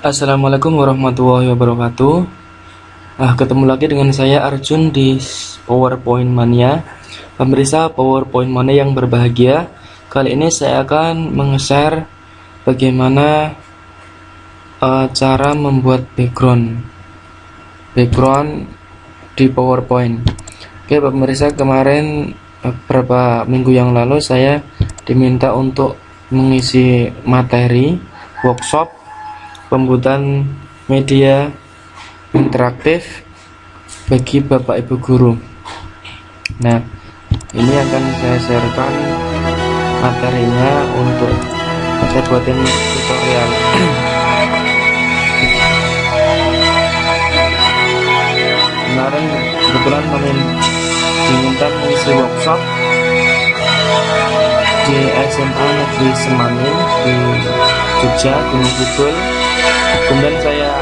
Assalamualaikum warahmatullahi wabarakatuh. Ketemu lagi dengan saya Arjun di PowerPoint Mania. Pemirsa PowerPoint Mania yang berbahagia, kali ini saya akan meng-share bagaimana cara membuat background di PowerPoint. Oke pemirsa, kemarin beberapa minggu yang lalu saya diminta untuk mengisi materi workshop pembuatan media interaktif bagi Bapak Ibu guru. Nah, ini akan saya sharekan materinya untuk saya buatin tutorial. Kemarin kebetulan diminta mengisi workshop di SMA Negeri Semanin di Jogja, Gunung Kidul. Kemudian saya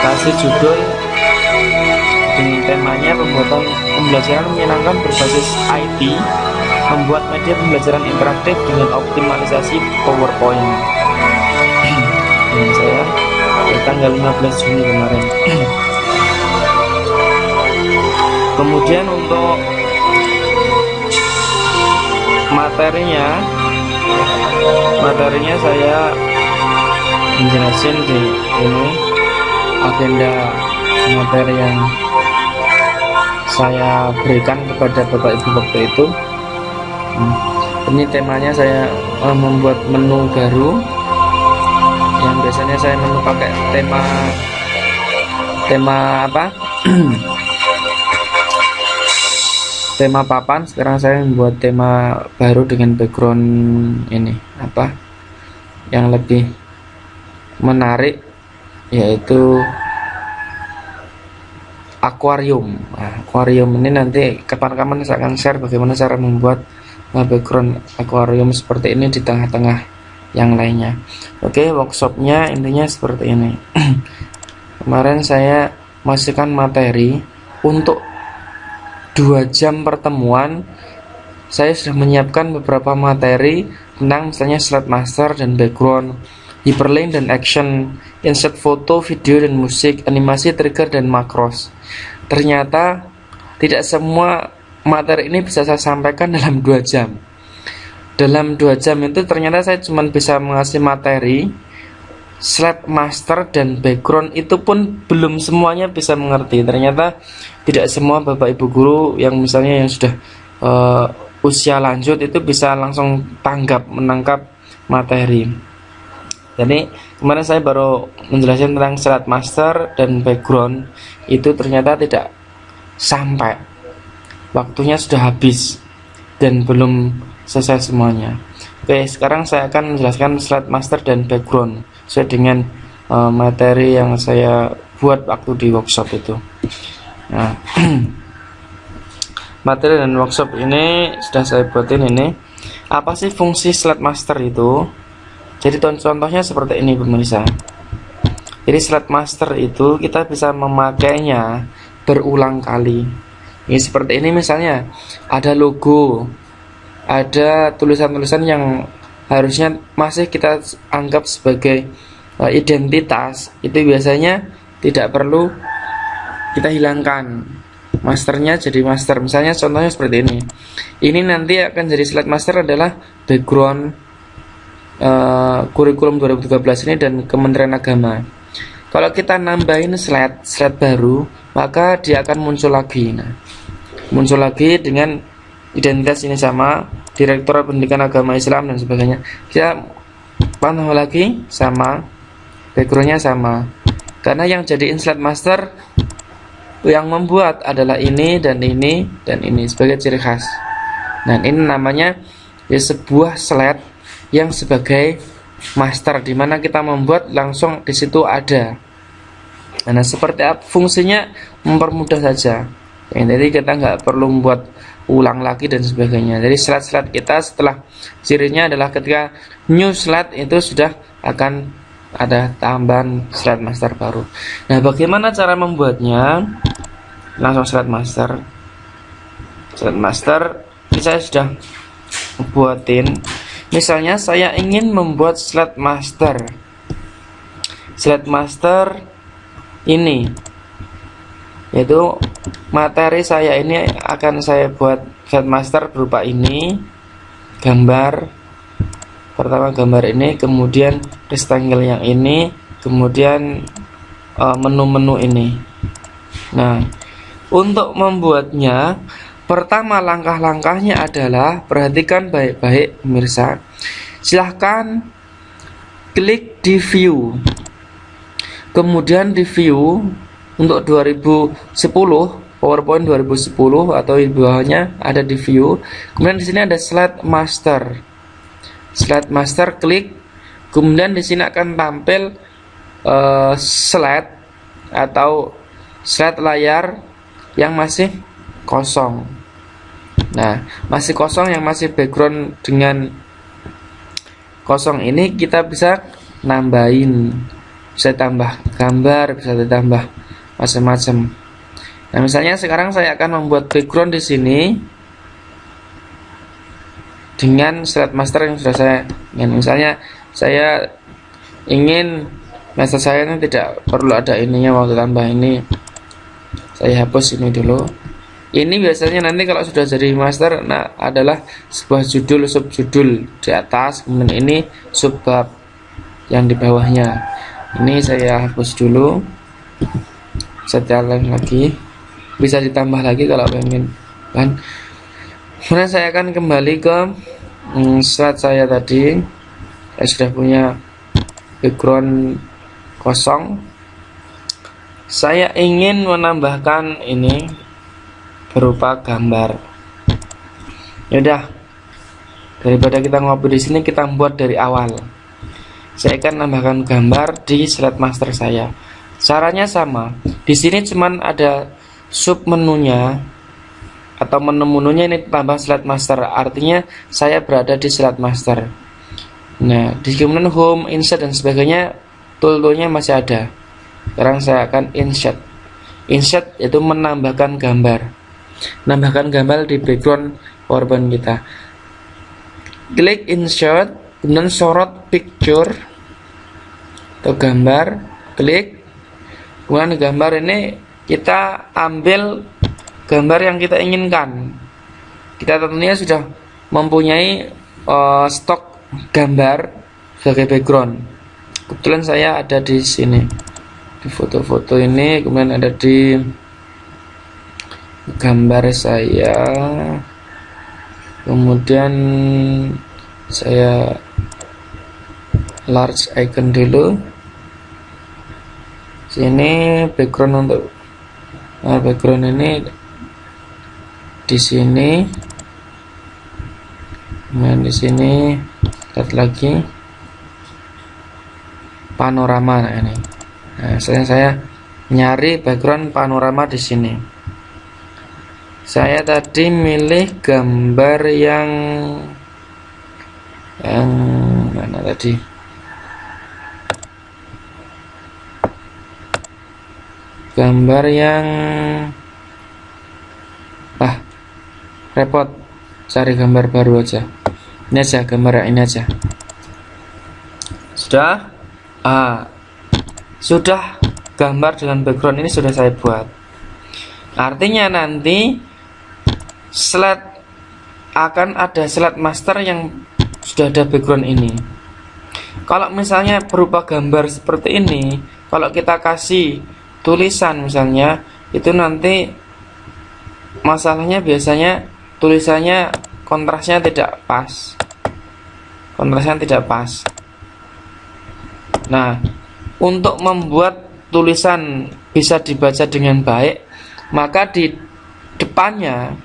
kasih judul dengan temanya pembelajaran menyenangkan berbasis IT, membuat media pembelajaran interaktif dengan optimalisasi PowerPoint. Dan saya di tanggal 15 Juni kemarin. Kemudian untuk materinya saya menjelaskan di ini agenda materi yang saya berikan kepada Bapak Ibu waktu itu. Ini temanya saya membuat menu baru yang biasanya saya menu pakai tema apa tema papan. Sekarang saya membuat tema baru dengan background ini yang lebih menarik, yaitu akuarium. Akuarium ini nanti kapan-kapan saya akan share bagaimana cara membuat background akuarium seperti ini di tengah-tengah yang lainnya. Oke, workshopnya intinya seperti ini. Kemarin saya masukkan materi untuk 2 jam pertemuan. Saya sudah menyiapkan beberapa materi tentang misalnya slide master dan background, hyperlink dan action, insert foto, video dan musik, animasi, trigger dan makros. Ternyata tidak semua materi ini bisa saya sampaikan dalam 2 jam. Dalam 2 jam itu ternyata saya cuma bisa mengasih materi slide master dan background, itu pun belum semuanya bisa mengerti. Ternyata tidak semua Bapak Ibu guru yang misalnya yang sudah usia lanjut itu bisa langsung menangkap materi. Jadi kemarin saya baru menjelaskan tentang slide master dan background, itu ternyata tidak sampai, waktunya sudah habis dan belum selesai semuanya. Oke, sekarang saya akan menjelaskan slide master dan background sesuai dengan materi yang saya buat waktu di workshop itu. Nah, materi dan workshop ini sudah saya buatin ini. Apa sih fungsi slide master itu? Jadi contohnya seperti ini pemirsa. Jadi slide master itu kita bisa memakainya berulang kali. Ini seperti ini, misalnya ada logo, ada tulisan-tulisan yang harusnya masih kita anggap sebagai identitas, itu biasanya tidak perlu kita hilangkan. Masternya jadi master. Misalnya contohnya seperti ini. Ini nanti akan jadi slide master adalah background kurikulum 2013 ini dan Kementerian Agama. Kalau kita nambahin slide baru, maka dia akan muncul lagi. Nah, muncul lagi dengan identitas ini sama, Direktorat Pendidikan Agama Islam dan sebagainya. Kita tambah lagi sama, backgroundnya sama. Karena yang jadiin slide master yang membuat adalah ini dan ini dan ini sebagai ciri khas. Dan ini namanya sebuah slide yang sebagai master, dimana kita membuat langsung di situ ada. Nah, seperti apa fungsinya? Mempermudah saja. Jadi kita nggak perlu membuat ulang lagi dan sebagainya. Jadi slide-slide kita setelah cirinya adalah ketika new slide itu sudah akan ada tambahan slide master baru. Nah, bagaimana cara membuatnya? Langsung slide master. Slide master saya sudah buatin. Misalnya saya ingin membuat slide master slide master ini, yaitu materi saya ini akan saya buat slide master berupa ini, gambar pertama, gambar ini, kemudian rectangle yang ini, kemudian menu-menu ini. Nah, untuk membuatnya, pertama langkah-langkahnya adalah, perhatikan baik-baik pemirsa. Silahkan klik di view, kemudian di view untuk 2010 PowerPoint 2010 atau di bawahnya ada di view, kemudian di sini ada slide master. Slide master, klik, kemudian di sini akan tampil slide atau slide layar yang masih kosong. Nah, masih kosong, yang masih background dengan kosong ini kita bisa nambahin, bisa tambah gambar, bisa ditambah macam-macam. Nah, misalnya sekarang saya akan membuat background di sini dengan slide master yang sudah saya ingin. Misalnya saya ingin master saya ini tidak perlu ada ininya, waktu tambah ini saya hapus ini dulu. Ini biasanya nanti kalau sudah jadi master, nah adalah sebuah judul, subjudul di atas, kemudian ini subbab yang di bawahnya. Ini saya hapus dulu, setelan lagi, bisa ditambah lagi kalau pengen kan. Kemudian saya akan kembali ke slide saya tadi. Saya sudah punya background kosong. Saya ingin menambahkan ini berupa gambar. Yaudah, daripada kita ngopi di sini, kita buat dari awal. Saya akan menambahkan gambar di slide master saya. Caranya sama. Di sini cuman ada sub menunya atau menu-menunya ini tambah slide master, artinya saya berada di slide master. Nah, di kemudian home, insert dan sebagainya, tool-toolnya masih ada. Sekarang saya akan insert. Insert itu menambahkan gambar, menambahkan gambar di background PowerPoint kita. Klik insert, kemudian sorot picture atau gambar, klik. Kemudian gambar ini kita ambil gambar yang kita inginkan. Kita tentunya sudah mempunyai stok gambar sebagai background. Kebetulan saya ada di sini, di foto-foto ini, kemudian ada di gambar saya, kemudian saya large icon dulu. Sini background untuk background ini di sini, kemudian di sini lihat lagi panorama. Nah, ini, nah, saya nyari background panorama di sini. Saya tadi milih gambar yang mana tadi? Gambar yang repot, cari gambar baru aja. Ini aja, gambar ini aja. Sudah? Sudah, gambar dengan background ini sudah saya buat. Artinya nanti slide akan ada slide master yang sudah ada background ini. Kalau misalnya berupa gambar seperti ini, kalau kita kasih tulisan misalnya, itu nanti masalahnya biasanya tulisannya kontrasnya tidak pas. Kontrasnya tidak pas. Nah, untuk membuat tulisan bisa dibaca dengan baik, maka di depannya,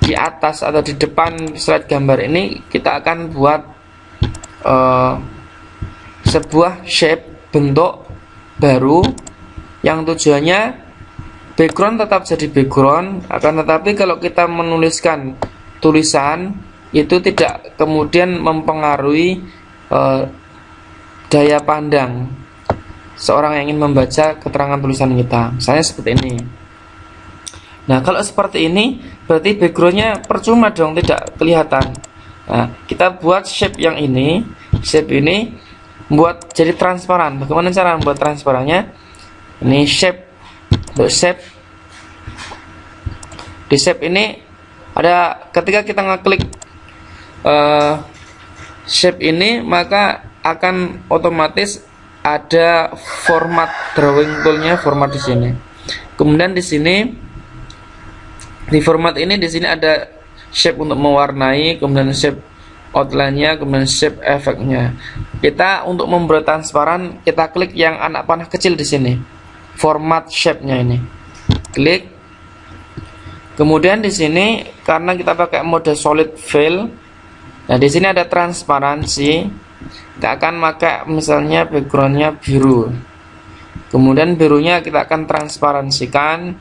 di atas atau di depan slide gambar ini, kita akan buat sebuah shape, bentuk baru yang tujuannya background tetap jadi background, akan tetapi kalau kita menuliskan tulisan itu tidak kemudian mempengaruhi daya pandang seorang yang ingin membaca keterangan tulisan kita. Misalnya seperti ini. Nah, kalau seperti ini berarti backgroundnya percuma dong, tidak kelihatan. Nah, kita buat shape yang ini. Shape ini buat jadi transparan. Bagaimana cara membuat transparannya? Ini shape. Untuk shape, di shape ini ada, ketika kita ngeklik shape ini, maka akan otomatis ada format drawing toolnya, format di sini. Kemudian di sini, di format ini, di sini ada shape untuk mewarnai, kemudian shape outline-nya, kemudian shape efeknya. Kita untuk membuat transparan, kita klik yang anak panah kecil di sini, format shape-nya ini, klik. Kemudian di sini karena kita pakai mode solid fill, nah di sini ada transparansi. Kita akan pakai misalnya background-nya biru. Kemudian birunya kita akan transparansikan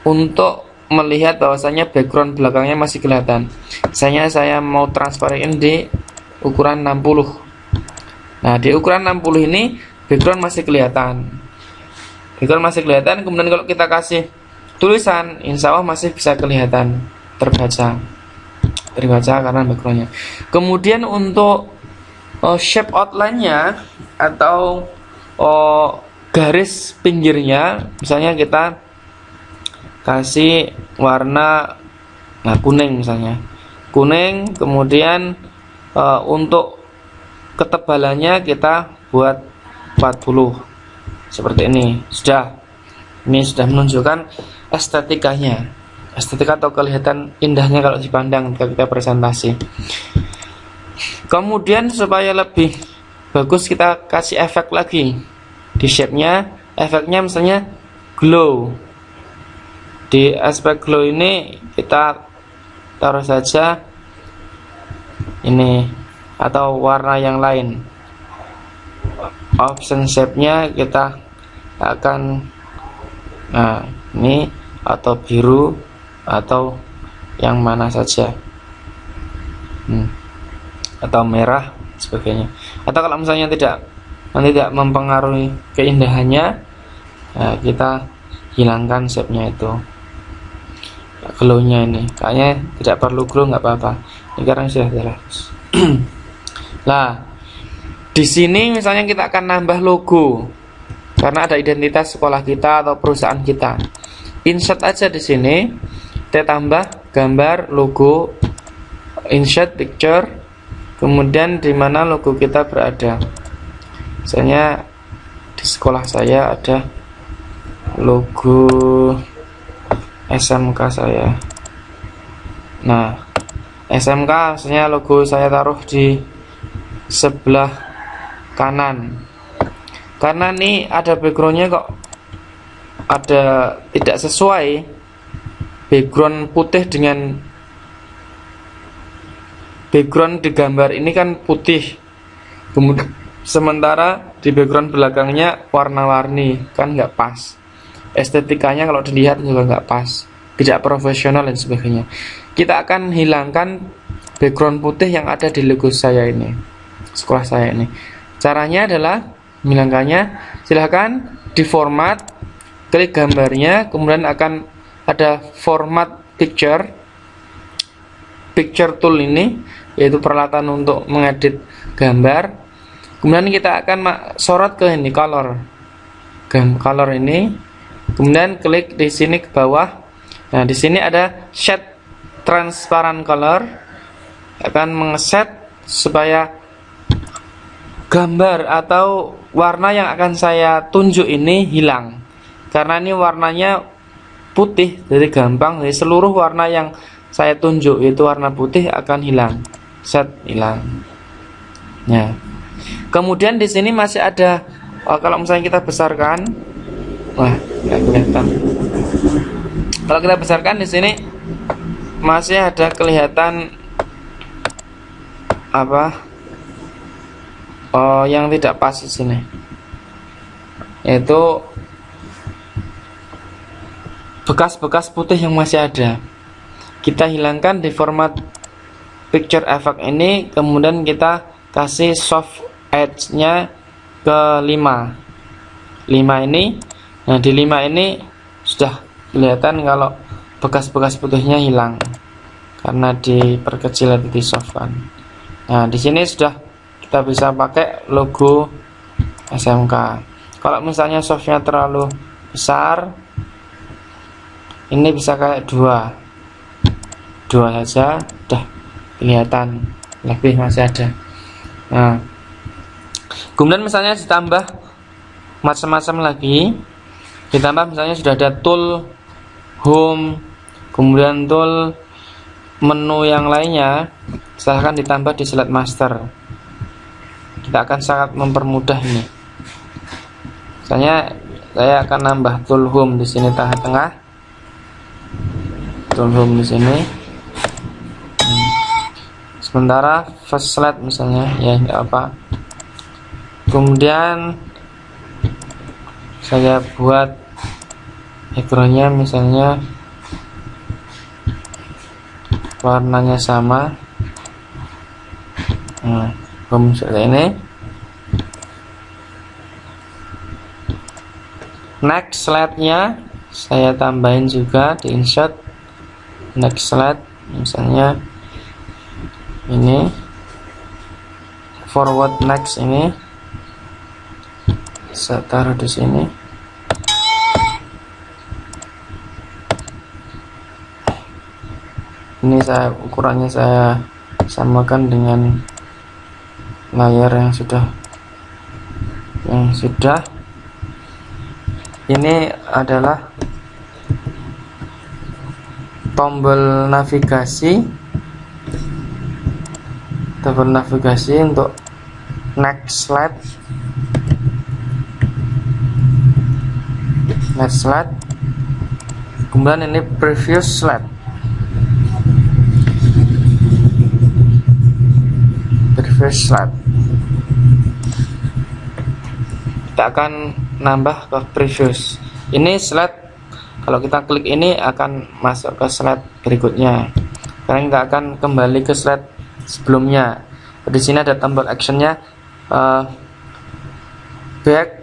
untuk melihat bahwasanya background belakangnya masih kelihatan. Misalnya saya mau transparan di ukuran 60. Nah, di ukuran 60 ini background masih kelihatan. Background masih kelihatan. Kemudian kalau kita kasih tulisan, insya Allah masih bisa kelihatan, terbaca karena backgroundnya. Kemudian untuk shape outline-nya atau garis pinggirnya, misalnya kita kasih warna kuning, misalnya kuning. Kemudian untuk ketebalannya kita buat 40 seperti ini. Ini sudah menunjukkan estetika atau kelihatan indahnya kalau dipandang ketika kita presentasi. Kemudian supaya lebih bagus, kita kasih efek lagi di shape-nya. Efeknya misalnya glow. Di aspek glow ini kita taruh saja ini, atau warna yang lain. Option shape-nya kita akan ini, atau biru, atau yang mana saja, atau merah sebagainya. Atau kalau misalnya tidak mempengaruhi keindahannya, kita hilangkan shape-nya itu, glow-nya ini. Kayaknya tidak perlu glow, nggak apa-apa. Ini karena sudah jelas. Nah, di sini misalnya kita akan nambah logo karena ada identitas sekolah kita atau perusahaan kita. Insert aja di sini, kita tambah gambar logo, insert picture, kemudian di mana logo kita berada. Misalnya di sekolah saya ada logo SMK saya. Nah, SMK misalnya logo saya taruh di sebelah kanan. Karena nih ada backgroundnya kok ada tidak sesuai, background putih dengan background di gambar ini kan putih, kemudian sementara di background belakangnya warna-warni, kan nggak pas. Estetikanya kalau dilihat juga nggak pas, tidak profesional dan sebagainya. Kita akan hilangkan background putih yang ada di logo saya ini, sekolah saya ini. Caranya adalah menghilangkannya, silahkan di format, klik gambarnya, kemudian akan ada format picture tool ini, yaitu peralatan untuk mengedit gambar. Kemudian kita akan sorot ke ini color ini, kemudian klik di sini ke bawah. Nah, di sini ada set transparent color, akan mengeset supaya gambar atau warna yang akan saya tunjuk ini hilang. Karena ini warnanya putih, jadi gampang, jadi seluruh warna yang saya tunjuk yaitu warna putih akan hilang. Set, hilang. Ya. Kemudian di sini masih ada, kalau misalnya kita besarkan, nggak kelihatan. Kalau kita besarkan di sini masih ada kelihatan yang tidak pas di sini, yaitu bekas-bekas putih yang masih ada. Kita hilangkan di format picture effect ini, kemudian kita kasih soft edge-nya ke 5 ini. Nah, di 5 ini sudah kelihatan kalau bekas-bekas putihnya hilang karena diperkecil atau disoftkan. Nah, di sini sudah kita bisa pakai logo SMK. Kalau misalnya softnya terlalu besar, ini bisa kayak dua saja udah kelihatan, lebih masih ada. Nah, kemudian misalnya ditambah macam-macam lagi, ditambah misalnya sudah ada tool home, kemudian tool menu yang lainnya, silahkan ditambah di slide master. Kita akan sangat mempermudah ini. Misalnya saya akan nambah tool home di sini tengah-tengah, tool home di sini. Sementara first slide misalnya, ya nggak apa. Kemudian saya buat backgroundnya misalnya warnanya sama. Nah, seperti ini. Next slide-nya saya tambahin juga di insert. Next slide misalnya ini, forward next ini saya taruh di sini. Ini saya ukurannya saya samakan dengan layar yang sudah. Ini adalah tombol navigasi untuk next slide, kemudian ini previous slide, kita akan nambah ke previous. Ini slide, kalau kita klik ini akan masuk ke slide berikutnya, karena kita akan kembali ke slide sebelumnya. Di sini ada tombol actionnya, back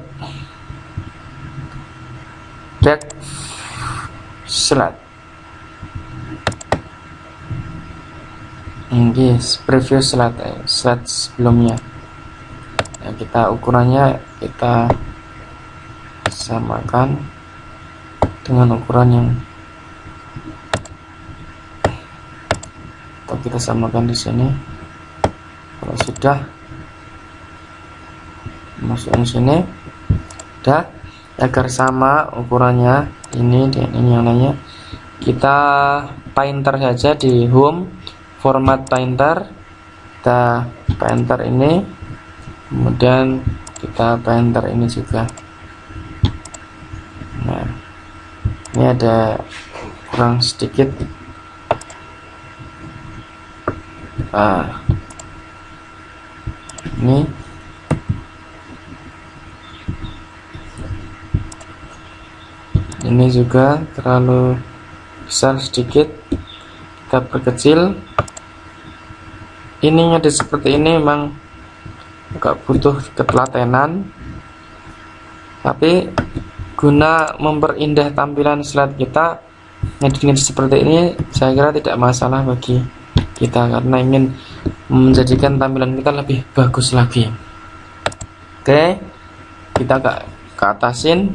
slide. Ini previous slide sebelumnya. Nah, kita ukurannya kita samakan dengan ukuran yang kita samakan di sini. Kalau sudah masuk di sini, udah, agar sama ukurannya ini dan ini yang lainnya, kita painter saja di home, format painter, kita painter ini, kemudian kita painter ini juga. Nah, ini ada kurang sedikit. Ini juga terlalu besar sedikit, kita perkecil. Ininya seperti ini memang agak butuh ketelatenan, tapi guna memperindah tampilan slide kita, ngedit seperti ini saya kira tidak masalah bagi kita, karena ingin menjadikan tampilan kita lebih bagus lagi. Oke, kita ke atasin,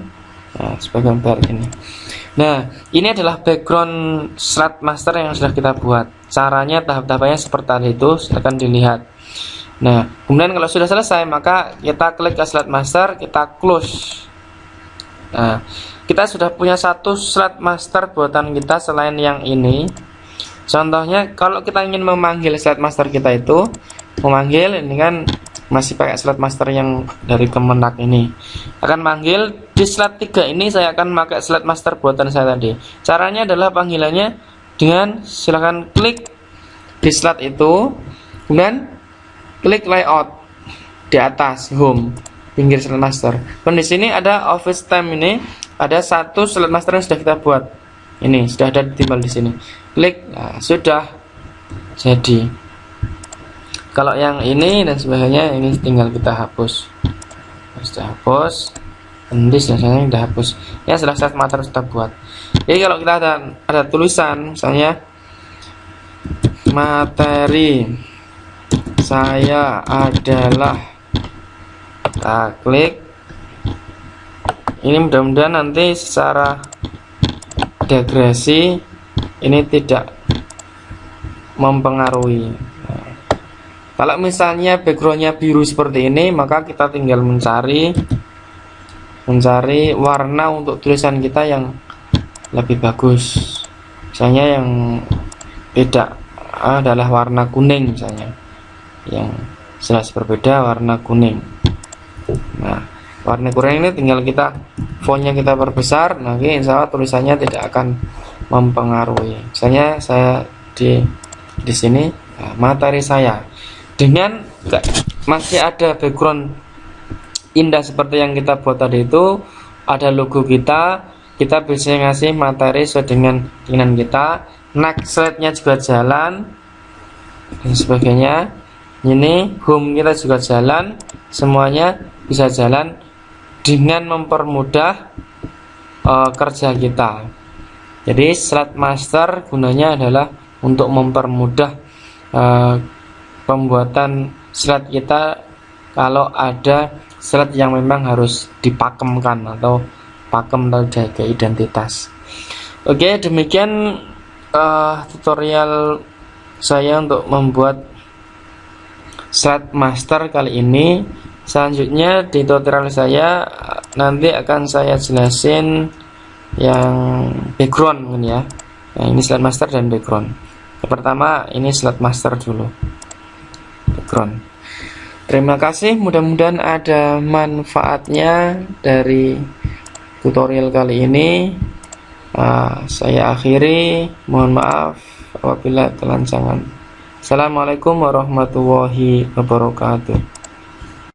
nah, sebagian baru ini. Nah, ini adalah background slide master yang sudah kita buat. Caranya, tahap-tahapannya seperti itu, silahkan dilihat. Nah, kemudian kalau sudah selesai, maka kita klik ke slide master, kita close. Nah, kita sudah punya satu slide master buatan kita selain yang ini. Contohnya, kalau kita ingin memanggil slide master kita itu, memanggil ini kan masih pakai slide master yang dari Kemenak ini, akan manggil di slide 3 ini. Saya akan pakai slide master buatan saya tadi. Caranya adalah panggilannya dengan silahkan klik di slide itu, kemudian klik layout di atas home pinggir slide master. Dan di sini ada office time, ini ada satu slide master yang sudah kita buat. Ini sudah ada timbal di sini. Klik, nah, sudah jadi. Kalau yang ini dan sebagainya ini tinggal kita hapus. Sudah hapus, ini biasanya sudah hapus. Ya, sudah slide master sudah buat. Jadi kalau kita ada tulisan misalnya materi saya adalah, kita klik. Ini mudah-mudahan nanti secara degresi ini tidak mempengaruhi. Kalau misalnya backgroundnya biru seperti ini, maka kita tinggal mencari warna untuk tulisan kita yang lebih bagus. Misalnya yang tidak adalah warna kuning, misalnya yang jelas berbeda warna kuning. Nah, warna kuning ini tinggal kita fontnya kita perbesar, nanti insya Allah tulisannya tidak akan mempengaruhi. Misalnya saya di sini, materi saya dengan masih ada background indah seperti yang kita buat tadi itu, ada logo kita bisa ngasih materi sesuai dengan keinginan kita. Next slide-nya juga jalan dan sebagainya. Ini home kita juga jalan, semuanya bisa jalan dengan mempermudah kerja kita. Jadi slide master gunanya adalah untuk mempermudah pembuatan slide kita kalau ada slide yang memang harus dipakemkan atau pakem atau jaga identitas. Oke, demikian tutorial saya untuk membuat slide master kali ini. Selanjutnya di tutorial saya nanti akan saya jelasin yang background mungkin ya. Nah, ini slide master dan background. Yang pertama ini slide master dulu. Background. Terima kasih, mudah-mudahan ada manfaatnya dari tutorial kali ini. Saya akhiri, mohon maaf apabila kelancangan. Assalamualaikum warahmatullahi wabarakatuh.